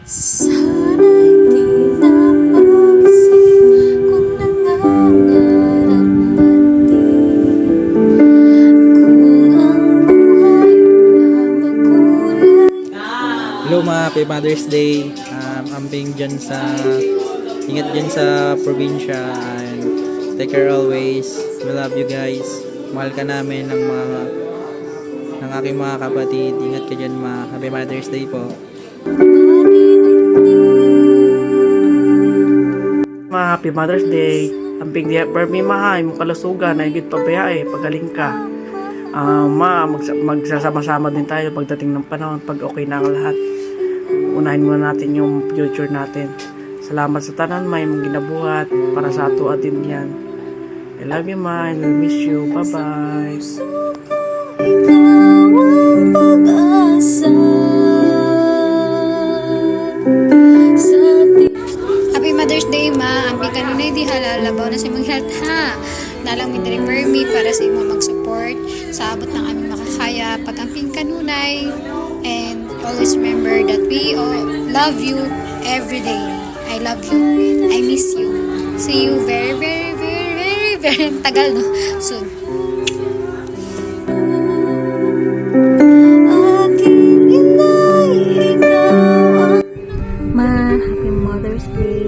Sana'y di na mag-isip kung nangangarap man din. Kung ang buhay na magkulay. Hello mga Happy Mother's Day. Amping dyan sa ingat dyan sa probinsya and take care always. We love you guys. Mahal ka namin ng aking mga kapatid. Ingat ka dyan mga Happy Mother's Day po. Mga Happy Mother's Day. Amping diya permi mahay mo kalusugan na higit pabayae pagaling ka. Magsasama-sama din tayo pagdating ng panahon pag okay na ang lahat. Unahin muna natin yung future natin. Salamat sa tanan may mong ginabuhat para sa ato atin yan. I love you ma, I miss you. Bye-bye. Ikaw ang pag-asa sa Happy Mother's Day, ma. Ambi kanunay di halalabaw na sa imong health, ha. Nalang mi diri permi para sa imo mag-support sa abot ng aming makakaya pag amping kanunay. And always remember that we all love you every day. I love you. I miss you. See you very, very, very, very, very tagal, no? Soon. aking inay, ikaw ang Ma, Happy Mother's Day.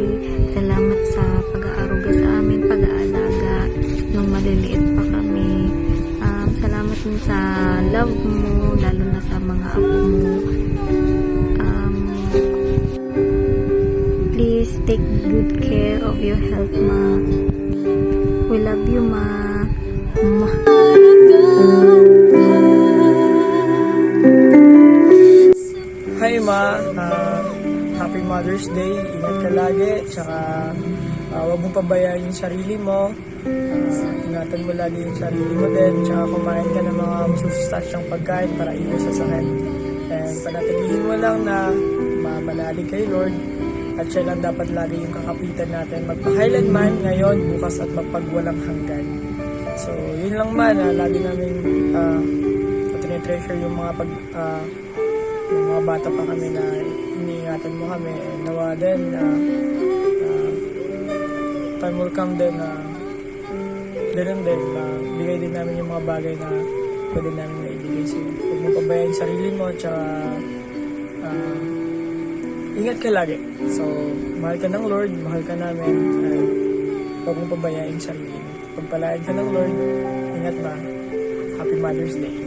Salamat sa pag-aaruga sa amin, pag-aalaga nung maliliit pa kami. Salamat din sa love mo, lalo na sa mga apo mo. Please take good care of your health, Ma. We love you, Ma. Mwah. Hi ma, Happy Mother's Day. Ingat ka lagi. Tsaka huwag mong pabayaan yung sarili mo. Ingatan mo lagi yung sarili mo din. Tsaka kumain ka ng mga masusustansyang pagkain para iwas sa sakit. And panatilihin mo lang na manalig kay Lord. At siya lang dapat lagi yung kakapitan natin. Magpakailanman ngayon, bukas at mapagwalang hanggan. So, yun lang man. Lagi namin tinitreasure yung mga yung mga bata pa kami na iniingatan mo kami. And nawa din time will come din na ganun din. Bigay din namin yung mga bagay na pwede namin naibigay sa'yo. Huwag mong pabayaan yung sarili mo. Tsaka ingat ka lagi. So, mahal ka ng Lord, mahal ka namin, and huwag mong pabayaan yung sarili mo. Pagpalain ka ng Lord, ingat ba? Happy Mother's Day.